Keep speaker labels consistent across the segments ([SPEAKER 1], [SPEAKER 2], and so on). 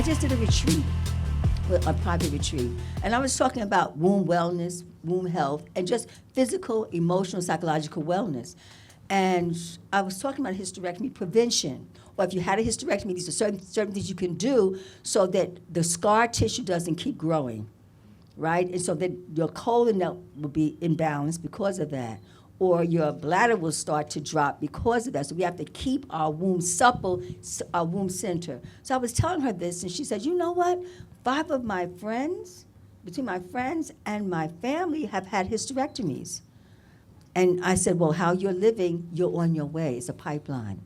[SPEAKER 1] I just did a retreat, a private retreat, and I was talking about womb wellness, womb health, and just physical, emotional, psychological wellness. And I was talking about hysterectomy prevention. Or if you had a hysterectomy, these are certain things you can do so that the scar tissue doesn't keep growing, right? And so that your colon will be imbalanced because of that. Or your bladder will start to drop because of that. So we have to keep our womb supple, our womb center. So I was telling her this, and she said, you know what? 5 of my friends, between my friends and my family, have had hysterectomies. And I said, well, how you're living, you're on your way. It's a pipeline.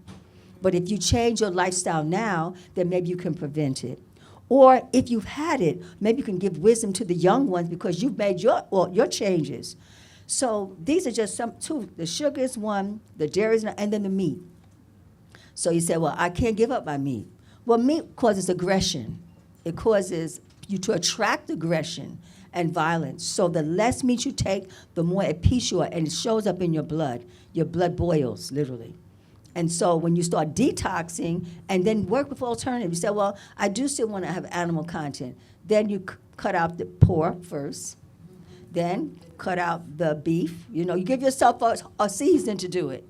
[SPEAKER 1] But if you change your lifestyle now, then maybe you can prevent it. Or if you've had it, maybe you can give wisdom to the young ones because you've made your changes. So these are just two. The sugar is one, the dairy is one, and then the meat. So you say, well, I can't give up my meat. Well, meat causes aggression. It causes you to attract aggression and violence. So the less meat you take, the more at peace you are, and it shows up in your blood. Your blood boils, literally. And so when you start detoxing and then work with alternatives, you say, well, I do still want to have animal content. Then you cut out the pork first, then cut out the beef. You give yourself a season to do it.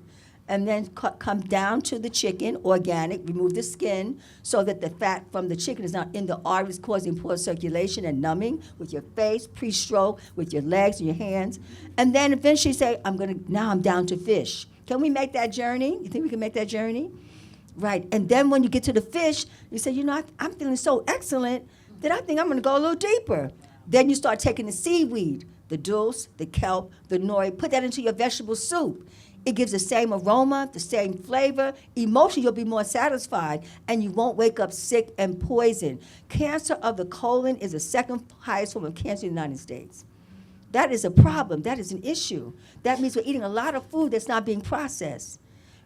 [SPEAKER 1] And then come down to the chicken, organic, remove the skin so that the fat from the chicken is not in the arteries causing poor circulation and numbing with your face, pre-stroke, with your legs and your hands. And then eventually say, now I'm down to fish. Can we make that journey? You think we can make that journey? Right. And then when you get to the fish, you say, I'm feeling so excellent that I think I'm going to go a little deeper. Then you start taking the seaweed, the dulse, the kelp, the nori, put that into your vegetable soup. It gives the same aroma, the same flavor. Emotionally, you'll be more satisfied, and you won't wake up sick and poisoned. Cancer of the colon is the second highest form of cancer in the United States. That is a problem. That is an issue. That means we're eating a lot of food that's not being processed.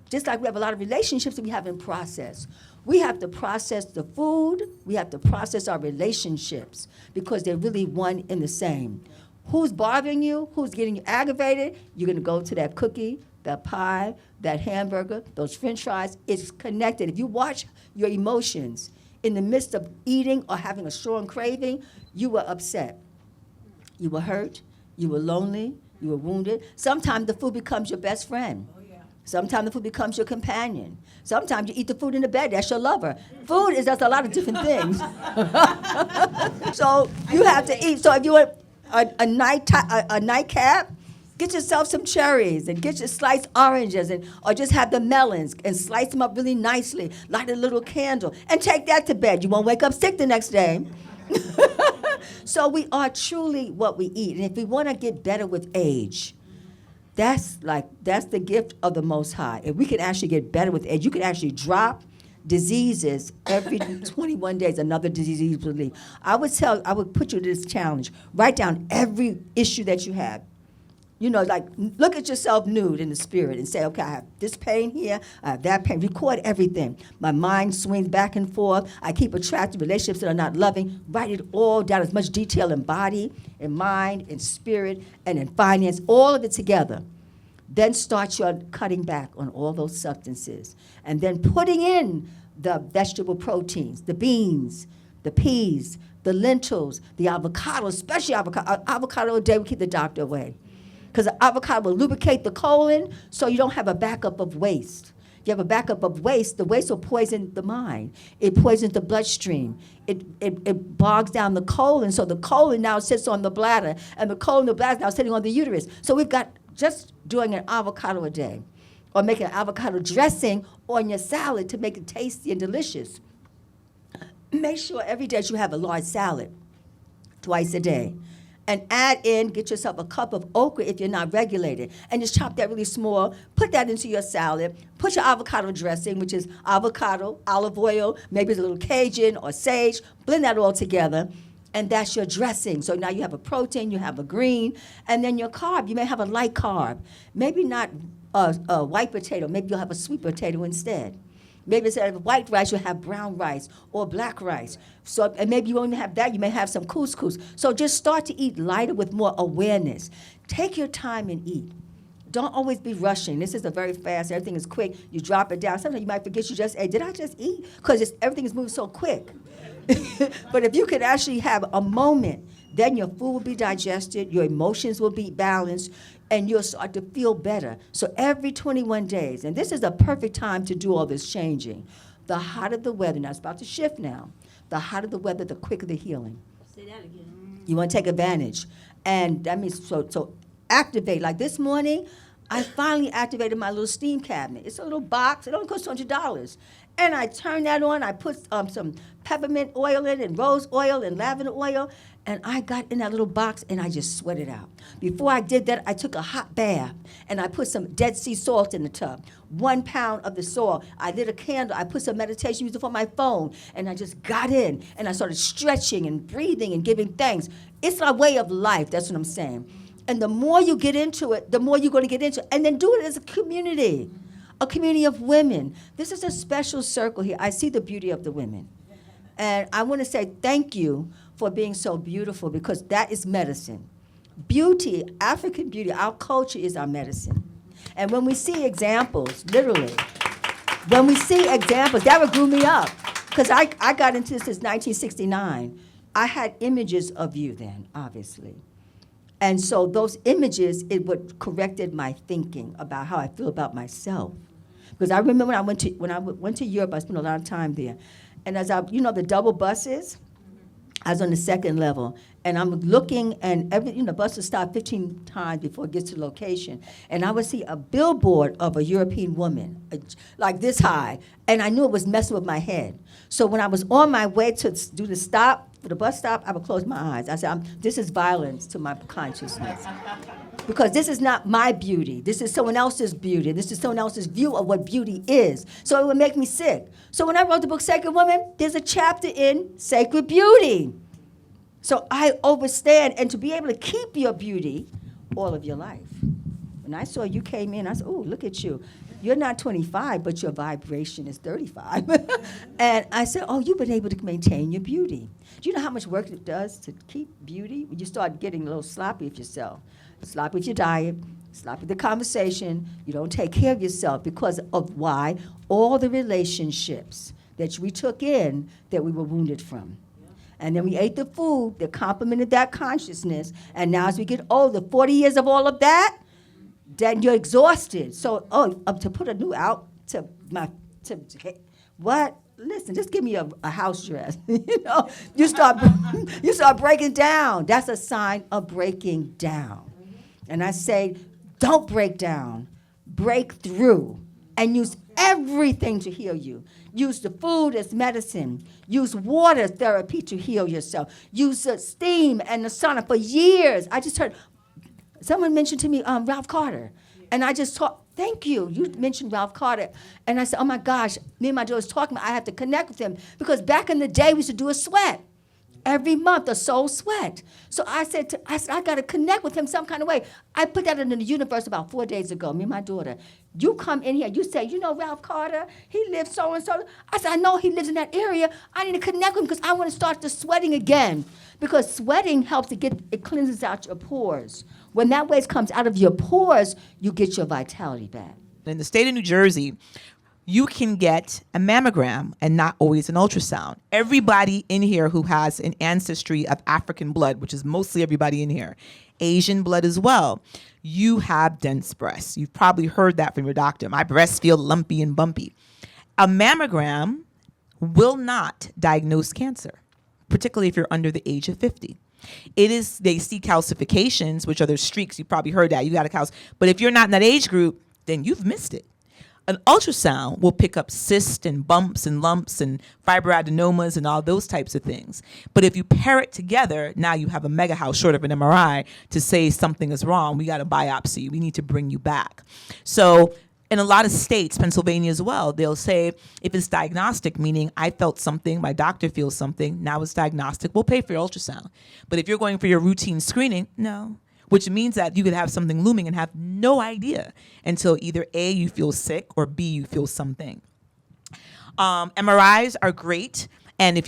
[SPEAKER 1] Just like we have a lot of relationships that we haven't processed. We have to process the food. We have to process our relationships because they're really one and the same. Who's bothering you? Who's getting you aggravated? You're going to go to that cookie, that pie, that hamburger, those french fries. It's connected. If you watch your emotions in the midst of eating or having a strong craving, you were upset. You were hurt. You were lonely. You were wounded. Sometimes the food becomes your best friend. Sometimes the food becomes your companion. Sometimes you eat the food in the bed. That's your lover. Food does a lot of different things. So you have to eat. So if you want a nightcap, get yourself some cherries and get your sliced oranges or just have the melons and slice them up really nicely, light a little candle, and take that to bed. You won't wake up sick the next day. So we are truly what we eat. And if we want to get better with age, that's the gift of the Most High. If we can actually get better with age, you can actually drop diseases every 21 days, another disease will leave. I would put you to this challenge. Write down every issue that you have. Look at yourself nude in the spirit and say, okay, I have this pain here, I have that pain. Record everything. My mind swings back and forth. I keep attracting relationships that are not loving. Write it all down, as much detail in body, in mind, in spirit, and in finance, all of it together. Then start your cutting back on all those substances. And then putting in the vegetable proteins, the beans, the peas, the lentils, the avocado, especially avocado. Avocado a day will keep the doctor away. Because the avocado will lubricate the colon so you don't have a backup of waste. If you have a backup of waste, the waste will poison the mind. It poisons the bloodstream. It bogs down the colon, so the colon now sits on the bladder, and the colon, the bladder is now sitting on the uterus. So we've got just doing an avocado a day, or making an avocado dressing on your salad to make it tasty and delicious. Make sure every day you have a large salad, twice a day. And get yourself a cup of okra if you're not regulated. And just chop that really small, put that into your salad, put your avocado dressing, which is avocado, olive oil, maybe a little Cajun or sage, blend that all together, and that's your dressing. So now you have a protein, you have a green, and then your carb, you may have a light carb. Maybe not a white potato, maybe you'll have a sweet potato instead. Maybe instead of white rice, you'll have brown rice or black rice. So, and maybe you won't have that. You may have some couscous. So just start to eat lighter with more awareness. Take your time and eat. Don't always be rushing. This is a very fast. Everything is quick. You drop it down. Sometimes you might forget you just ate. Did I just eat? Because everything is moving so quick. But if you could actually have a moment, then your food will be digested, your emotions will be balanced, and you'll start to feel better. So every 21 days, and this is a perfect time to do all this changing. The hotter the weather, now it's about to shift now. The hotter the weather, the quicker the healing.
[SPEAKER 2] Say that again.
[SPEAKER 1] You want to take advantage. And that means, so activate. Like this morning, I finally activated my little steam cabinet. It's a little box. It only costs $200. And I turned that on. I put some peppermint oil in and rose oil and lavender oil. And I got in that little box and I just sweated out. Before I did that, I took a hot bath and I put some Dead Sea salt in the tub. 1 pound of the salt. I lit a candle. I put some meditation music on my phone. And I just got in and I started stretching and breathing and giving thanks. It's my way of life. That's what I'm saying. And the more you get into it, the more you're going to get into it. And then do it as a community of women. This is a special circle here. I see the beauty of the women. And I want to say thank you for being so beautiful, because that is medicine. Beauty, African beauty, our culture is our medicine. And when we see examples, literally, when we see examples, that would grew me up. Because I got into this since 1969. I had images of you then, obviously. And so those images, it would corrected my thinking about how I feel about myself. Because I remember when I went to Europe, I spent a lot of time there. And as the double buses, I was on the second level, and I'm looking, and the bus would stop 15 times before it gets to the location, and I would see a billboard of a European woman, like this high, and I knew it was messing with my head. So when I was on my way to do the stop, for the bus stop, I would close my eyes. I said, this is violence to my consciousness. Because this is not my beauty. This is someone else's beauty. This is someone else's view of what beauty is. So it would make me sick. So when I wrote the book Sacred Woman, there's a chapter in Sacred Beauty. So I understand, and to be able to keep your beauty all of your life. When I saw you came in, I said, oh, look at you. You're not 25, but your vibration is 35. And I said, oh, you've been able to maintain your beauty. Do you know how much work it does to keep beauty? When you start getting a little sloppy with yourself. Sloppy with your diet, sloppy with the conversation. You don't take care of yourself because of why? All the relationships that we took in that we were wounded from. And then we ate the food that complemented that consciousness. And now as we get older, 40 years of all of that, then you're exhausted. So, to put a new out what? Listen, just give me a house dress. You start breaking down. That's a sign of breaking down. And I say, don't break down. Break through. And use everything to heal you. Use the food as medicine. Use water therapy to heal yourself. Use the steam and the sauna. For years, I just heard, someone mentioned to me Ralph Carter. And I just thought, thank you. You mentioned Ralph Carter. And I said, oh my gosh, me and my daughter was talking, I have to connect with him. Because back in the day, we used to do a sweat. Every month, a soul sweat. So I said, I got to connect with him some kind of way. I put that into the universe about 4 days ago, me and my daughter. You come in here, you say, you know Ralph Carter? He lives so-and-so. I said, I know he lives in that area. I need to connect with him because I want to start the sweating again. Because sweating helps it cleanses out your pores. When that waste comes out of your pores, you get your vitality back.
[SPEAKER 3] In the state of New Jersey, you can get a mammogram and not always an ultrasound. Everybody in here who has an ancestry of African blood, which is mostly everybody in here, Asian blood as well, you have dense breasts. You've probably heard that from your doctor. My breasts feel lumpy and bumpy. A mammogram will not diagnose cancer, particularly if you're under the age of 50. They see calcifications, which are those streaks. You probably heard that. You got a calc. But if you're not in that age group, then you've missed it. An ultrasound will pick up cysts and bumps and lumps and fibroadenomas and all those types of things. But if you pair it together, now you have a mega house short of an MRI to say something is wrong. We got to biopsy. We need to bring you back. So in a lot of states, Pennsylvania as well, they'll say if it's diagnostic, meaning I felt something, my doctor feels something, now it's diagnostic, we'll pay for your ultrasound. But if you're going for your routine screening, no. Which means that you could have something looming and have no idea until either A, you feel sick, or B, you feel something. MRIs are great, And if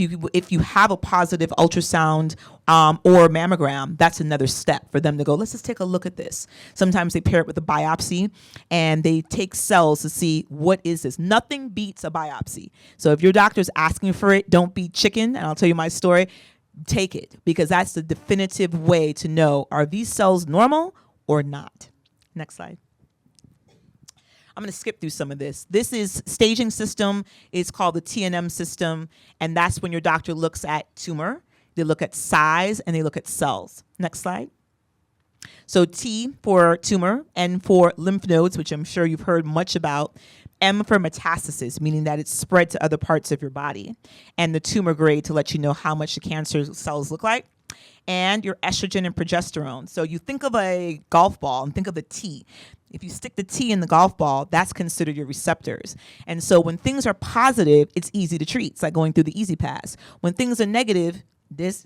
[SPEAKER 3] you have a positive ultrasound or mammogram, that's another step for them to go, let's just take a look at this. Sometimes they pair it with a biopsy, and they take cells to see what is this. Nothing beats a biopsy. So if your doctor's asking for it, don't be chicken, and I'll tell you my story. Take it, because that's the definitive way to know, are these cells normal or not? Next slide. I'm going to skip through some of this. This is staging system. It's called the TNM system, and that's when your doctor looks at tumor, they look at size, and they look at cells. Next slide. So T for tumor, N for lymph nodes, which I'm sure you've heard much about, M for metastasis, meaning that it's spread to other parts of your body, and the tumor grade to let you know how much the cancer cells look like, and your estrogen and progesterone. So you think of a golf ball and think of the T. If you stick the T in the golf ball, that's considered your receptors. And so when things are positive, it's easy to treat. It's like going through the easy pass. When things are negative,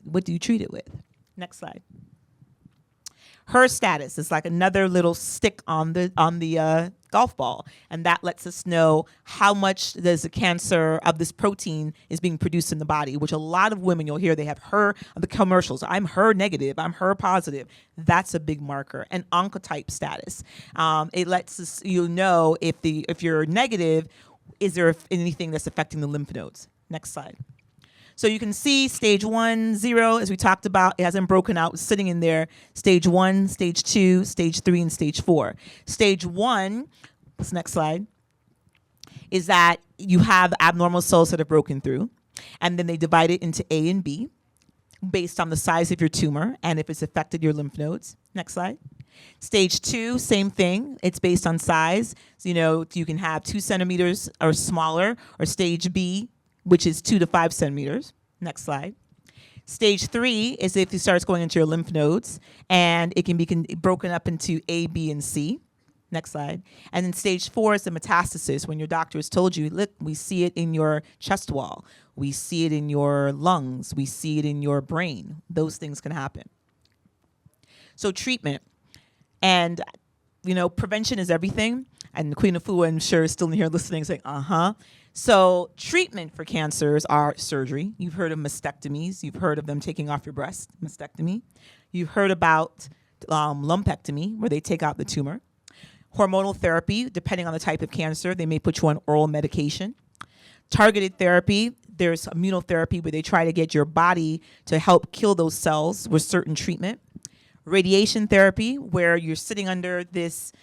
[SPEAKER 3] what do you treat it with? Next slide. Her status is like another little stick on the golf ball, and that lets us know how much there's a cancer of this protein is being produced in the body, which a lot of women, you'll hear they have her, the commercials, I'm her negative, I'm her positive. That's a big marker. And oncotype status. It lets us, know if you're negative, is there anything that's affecting the lymph nodes? Next slide. So you can see stage 1, 0, as we talked about, it hasn't broken out, it's sitting in there. Stage 1, stage 2, stage 3, and stage 4. Stage 1, this next slide, is that you have abnormal cells that are broken through, and then they divide it into A and B based on the size of your tumor and if it's affected your lymph nodes. Next slide. Stage 2, same thing. It's based on size. So, you can have 2 centimeters or smaller, or stage B, which is 2 to 5 centimeters. Next slide. Stage 3 is if it starts going into your lymph nodes, and it can be broken up into A, B, and C. Next slide. And then stage 4 is the metastasis, when your doctor has told you, look, we see it in your chest wall, we see it in your lungs, we see it in your brain. Those things can happen. So treatment. And, prevention is everything. And Queen Afua, I'm sure, is still in here listening, saying, So treatment for cancers are surgery. You've heard of mastectomies. You've heard of them taking off your breast, mastectomy. You've heard about lumpectomy, where they take out the tumor. Hormonal therapy, depending on the type of cancer, they may put you on oral medication. Targeted therapy, there's immunotherapy, where they try to get your body to help kill those cells with certain treatment. Radiation therapy, where you're sitting under this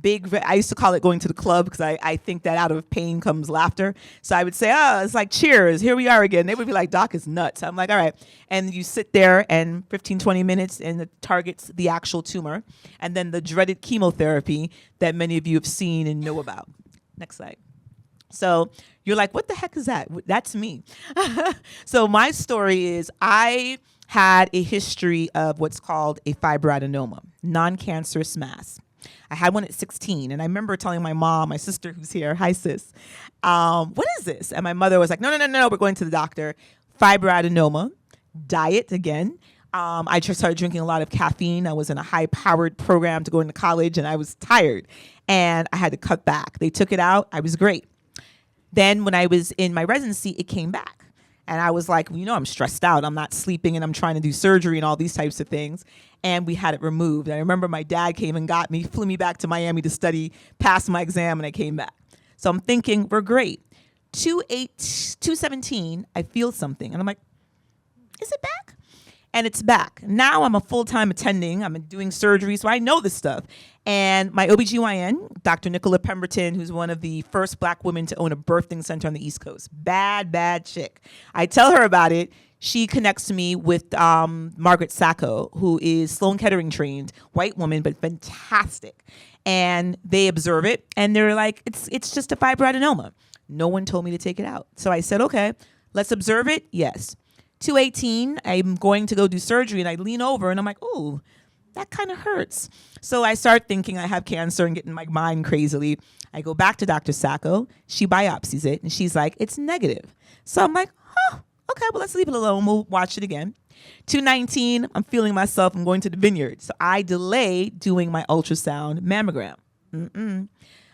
[SPEAKER 3] big, I used to call it going to the club, because I think that out of pain comes laughter. So I would say, it's like cheers, here we are again. They would be like, doc is nuts. I'm like, all right. And you sit there and 15, 20 minutes, and it targets the actual tumor. And then the dreaded chemotherapy that many of you have seen and know about. Next slide. So you're like, what the heck is that? That's me. So my story is, I had a history of what's called a fibroadenoma, non-cancerous mass. I had one at 16, and I remember telling my mom, my sister who's here, hi sis, what is this? And my mother was like, no, we're going to the doctor. Fibroadenoma, diet again. I just started drinking a lot of caffeine. I was in a high-powered program to go into college, and I was tired, and I had to cut back. They took it out. I was great. Then when I was in my residency, it came back. And I was like, I'm stressed out. I'm not sleeping, and I'm trying to do surgery and all these types of things. And we had it removed. I remember my dad came and got me, flew me back to Miami to study, passed my exam, and I came back. So I'm thinking, we're great. 2/17, I feel something. And I'm like, is it back? And it's back. Now I'm a full-time attending. I'm doing surgery, so I know this stuff. And my OBGYN, Dr. Nicola Pemberton, who's one of the first Black women to own a birthing center on the East Coast. Bad chick. I tell her about it. She connects me with Margaret Sacco, who is Sloan Kettering trained, white woman, but fantastic. And they observe it, and they're like, it's just a fibroadenoma. No one told me to take it out. So I said, okay, let's observe it. Yes. 2/18, I'm going to go do surgery, and I lean over, and I'm like, ooh, that kind of hurts. So I start thinking I have cancer and getting my mind crazily. I go back to Dr. Sacco. She biopsies it, and she's like, it's negative. So I'm like, okay, well, let's leave it alone. We'll watch it again. 2/19, I'm feeling myself. I'm going to the vineyard. So I delay doing my ultrasound mammogram.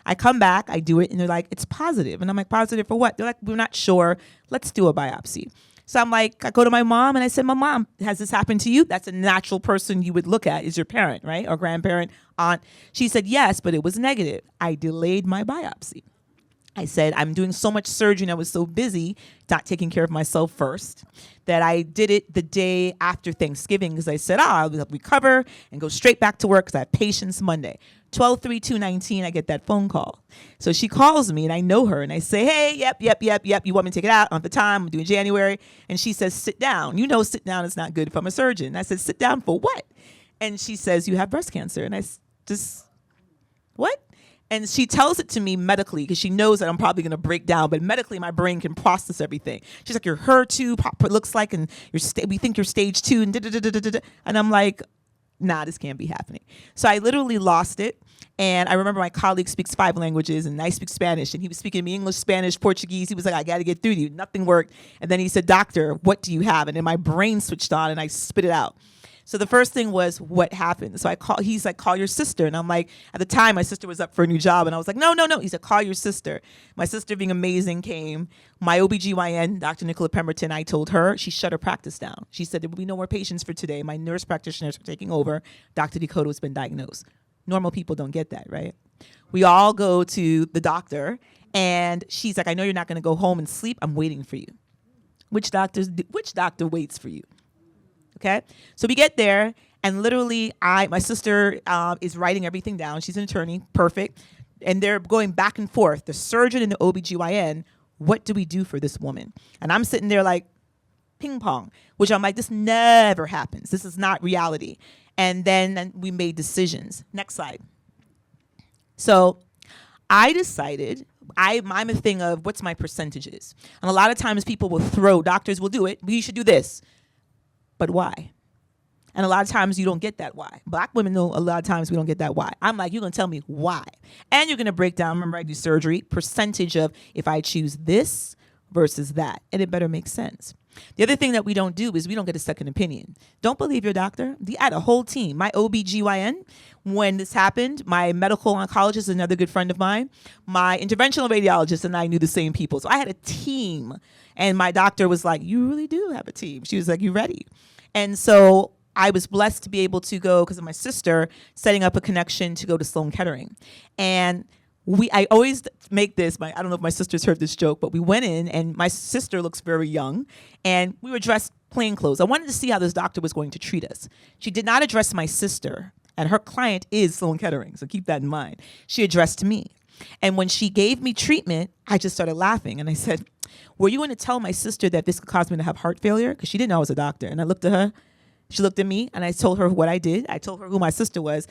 [SPEAKER 3] I come back, I do it, and they're like, it's positive. And I'm like, positive for what? They're like, we're not sure. Let's do a biopsy. So I'm like, I go to my mom and I said, my mom, has this happened to you? That's a natural person you would look at, is your parent, right? Or grandparent, aunt. She said, yes, but it was negative. I delayed my biopsy. I said, I'm doing so much surgery and I was so busy not taking care of myself first that I did it the day after Thanksgiving because I said, I'll recover and go straight back to work because I have patients Monday. 12/3/2/19, I get that phone call. So she calls me and I know her and I say, hey, yep. You want me to take it out on the time? I'm doing January. And she says, sit down. You know, sit down is not good if I'm a surgeon. I said, sit down for what? And she says, you have breast cancer. And I just, what? And she tells it to me medically because she knows that I'm probably going to break down, but medically my brain can process everything. She's like, your HER2 looks like, and we think you're stage 2, and da-da-da-da-da-da. And I'm like, nah, this can't be happening. So I literally lost it. And I remember my colleague speaks 5 languages and I speak Spanish, and he was speaking to me English, Spanish, Portuguese. He was like, I got to get through to you. Nothing worked. And then he said, doctor, what do you have? And then my brain switched on and I spit it out. So the first thing was, what happened? So he's like, call your sister. And I'm like, at the time, my sister was up for a new job. And I was like, no. He said, call your sister. My sister, being amazing, came. My OBGYN, Dr. Nicola Pemberton, I told her, she shut her practice down. She said, there will be no more patients for today. My nurse practitioners are taking over. Dr. DeCoteau has been diagnosed. Normal people don't get that, right? We all go to the doctor. And she's like, I know you're not going to go home and sleep. I'm waiting for you. Which doctor waits for you? Okay, so we get there, and literally, my sister is writing everything down. She's an attorney, perfect, and they're going back and forth. The surgeon and the OBGYN, what do we do for this woman? And I'm sitting there like ping pong, which I'm like, this never happens. This is not reality. And then we made decisions. Next slide. So I decided, I'm a thing of what's my percentages. And a lot of times people doctors will do it, but you should do this. But why? And a lot of times you don't get that why. Black women know a lot of times we don't get that why. I'm like, you're going to tell me why. And you're going to break down, remember I do surgery, percentage of if I choose this versus that. And it better make sense. The other thing that we don't do is we don't get a second opinion. Don't believe your doctor. I had a whole team. My OBGYN, when this happened, my medical oncologist, another good friend of mine, my interventional radiologist and I knew the same people. So I had a team. And my doctor was like, you really do have a team. She was like, you ready? And so I was blessed to be able to go, because of my sister, setting up a connection to go to Sloan Kettering. And I always make this, I don't know if my sister's heard this joke, but we went in and my sister looks very young and we were dressed plain clothes. I wanted to see how this doctor was going to treat us. She did not address my sister, and her client is Sloan Kettering, so keep that in mind. She addressed me. And when she gave me treatment, I just started laughing. And I said, were you going to tell my sister that this could cause me to have heart failure? Because she didn't know I was a doctor. And I looked at her. She looked at me, and I told her what I did. I told her who my sister was.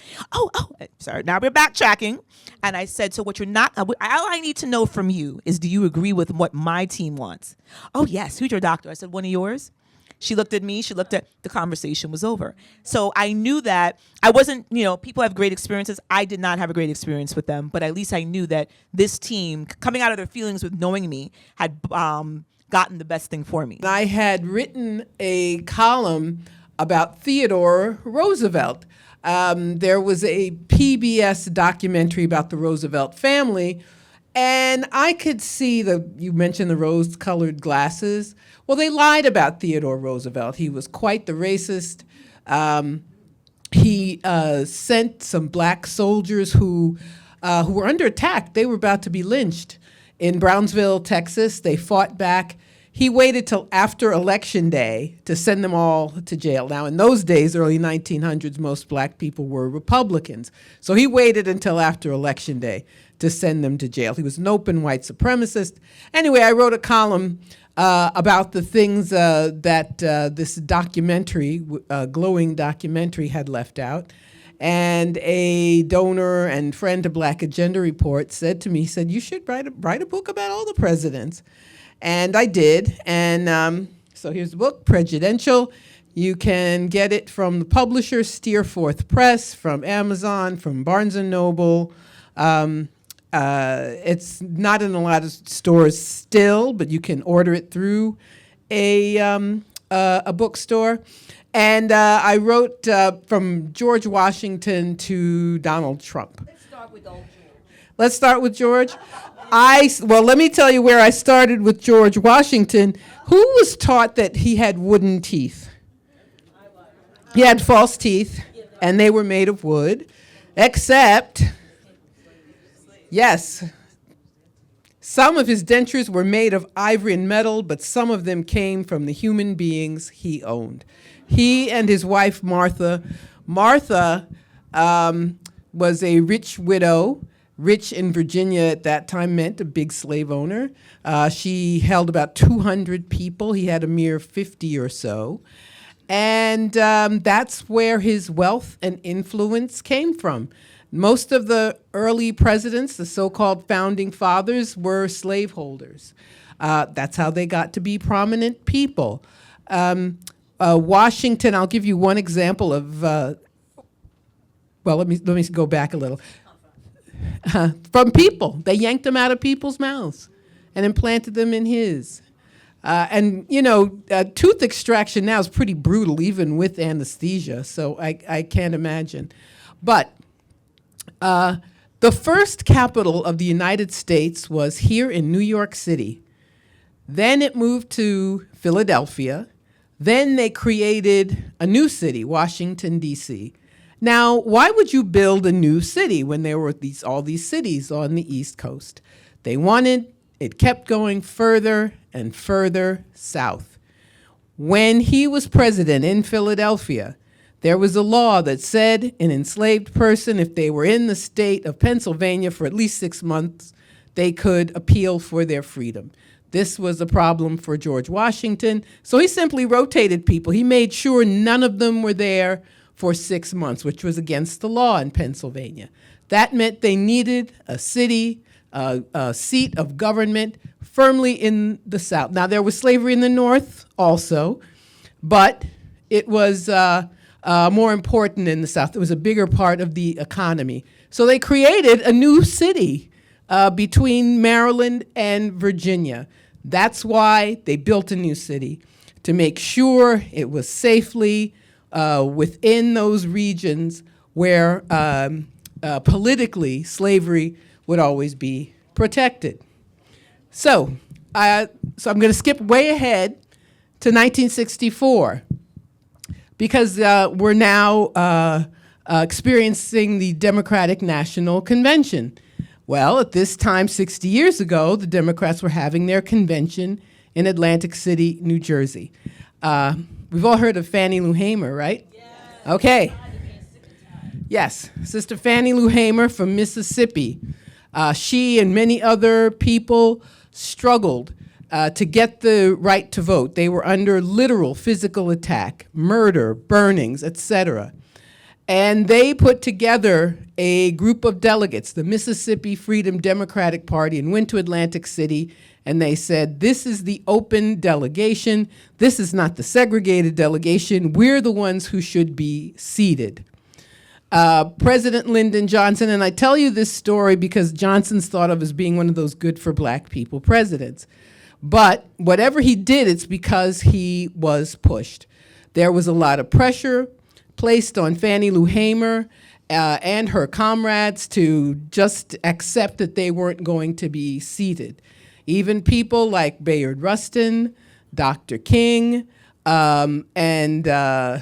[SPEAKER 3] Sorry, now we're backtracking. And I said, so what you're not, all I need to know from you is, do you agree with what my team wants? Oh, yes. Who's your doctor? I said, one of yours? She looked at me, the conversation was over. So I knew that I wasn't, people have great experiences. I did not have a great experience with them, but at least I knew that this team, coming out of their feelings with knowing me, had gotten the best thing for me.
[SPEAKER 2] I had written a column about Theodore Roosevelt. There was a PBS documentary about the Roosevelt family, and I could see you mentioned the rose-colored glasses. Well, they lied about Theodore Roosevelt. He was quite the racist. He sent some black soldiers who were under attack. They were about to be lynched in Brownsville, Texas. They fought back. He waited till after Election Day to send them all to jail. Now, in those days, early 1900s, most black people were Republicans. So he waited until after Election Day to send them to jail. He was an open white supremacist. Anyway, I wrote a column about the things that this documentary, glowing documentary, had left out. And a donor and friend to Black Agenda Report said to me, he said, you should write a book about all the presidents. And I did. And so here's the book, Prejudential. You can get it from the publisher, Steerforth Press, from Amazon, from Barnes & Noble. It's not in a lot of stores still, but you can order it through a bookstore. And I wrote from George Washington to Donald Trump.
[SPEAKER 1] Let's start with old George.
[SPEAKER 2] Let's start with George. Well, let me tell you where I started with George Washington. Who was taught that he had wooden teeth? He had false teeth, and they were made of wood, except, yes, some of his dentures were made of ivory and metal, but some of them came from the human beings he owned. He and his wife, Martha. Martha was a rich widow. Rich in Virginia at that time meant a big slave owner. She held about 200 people. He had a mere 50 or so. And that's where his wealth and influence came from. Most of the early presidents, the so-called founding fathers, were slaveholders. That's how they got to be prominent people. Washington, I'll give you one example of, well, let me go back a little. From people. They yanked them out of people's mouths and implanted them in his. And, tooth extraction now is pretty brutal, even with anesthesia, so I can't imagine. But the first capital of the United States was here in New York City. Then it moved to Philadelphia. Then they created a new city, Washington, D.C. Now, why would you build a new city when there were all these cities on the East Coast? It kept going further and further south. When he was president in Philadelphia, there was a law that said an enslaved person, if they were in the state of Pennsylvania for at least 6 months, they could appeal for their freedom. This was a problem for George Washington, so he simply rotated people. He made sure none of them were there for 6 months, which was against the law in Pennsylvania. That meant they needed a city, a seat of government firmly in the South. Now, there was slavery in the North also, but it was more important in the South. It was a bigger part of the economy. So they created a new city between Maryland and Virginia. That's why they built a new city, to make sure it was safely within those regions where politically slavery would always be protected. So I'm going to skip way ahead to 1964 because we're now experiencing the Democratic National Convention. Well, at this time, 60 years ago, the Democrats were having their convention in Atlantic City, New Jersey. We've all heard of Fannie Lou Hamer, right? Yes. Okay. Yes, Sister Fannie Lou Hamer from Mississippi. She and many other people struggled to get the right to vote. They were under literal physical attack, murder, burnings, etc. And they put together a group of delegates, the Mississippi Freedom Democratic Party, and went to Atlantic City, and they said, this is the open delegation. This is not the segregated delegation. We're the ones who should be seated. President Lyndon Johnson, and I tell you this story because Johnson's thought of as being one of those good for black people presidents. But whatever he did, it's because he was pushed. There was a lot of pressure placed on Fannie Lou Hamer and her comrades to just accept that they weren't going to be seated. Even people like Bayard Rustin, Dr. King, and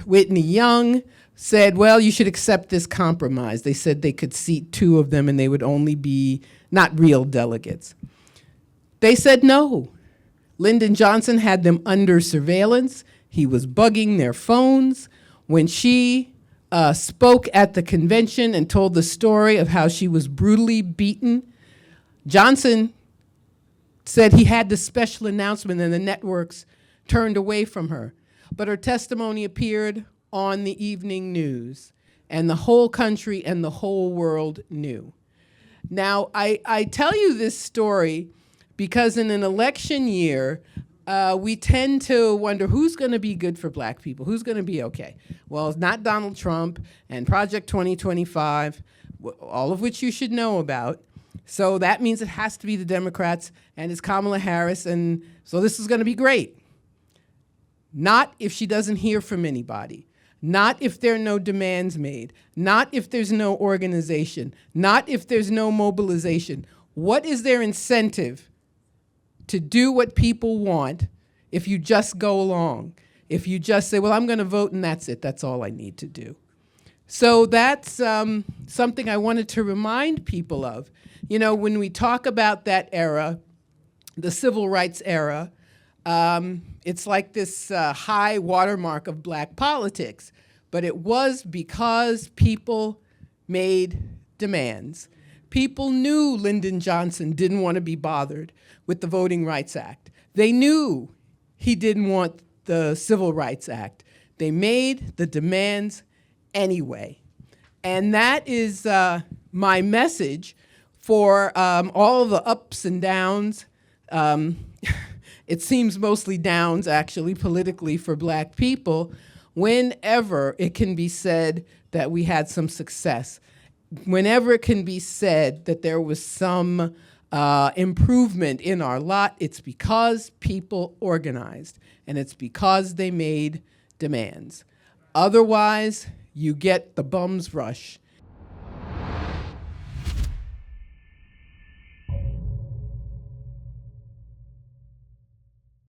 [SPEAKER 2] Whitney Young said, well, you should accept this compromise. They said they could seat 2 of them and they would only be not real delegates. They said no. Lyndon Johnson had them under surveillance. He was bugging their phones. When she spoke at the convention and told the story of how she was brutally beaten, Johnson said he had this special announcement and the networks turned away from her. But her testimony appeared on the evening news, and the whole country and the whole world knew. Now, I tell you this story because in an election year, we tend to wonder who's going to be good for black people, who's going to be okay. Well, it's not Donald Trump and Project 2025, all of which you should know about. So that means it has to be the Democrats, and it's Kamala Harris, and so this is going to be great. Not if she doesn't hear from anybody. not if there are no demands made, not if there's no organization, not if there's no mobilization. What is their incentive to do what people want if you just go along? If you just say, well, I'm going to vote and that's it, that's all I need to do. So that's something I wanted to remind people of. You know, when we talk about that era, the civil rights era, it's like this high watermark of black politics, but it was because people made demands. People knew Lyndon Johnson didn't want to be bothered with the Voting Rights Act. They knew he didn't want the Civil Rights Act. They made the demands anyway. And that is my message for all the ups and downs. It seems mostly downs, actually, politically for black people, whenever it can be said that we had some success, whenever it can be said that there was some improvement in our lot, it's because people organized, and it's because they made demands. Otherwise, you get the bums rush,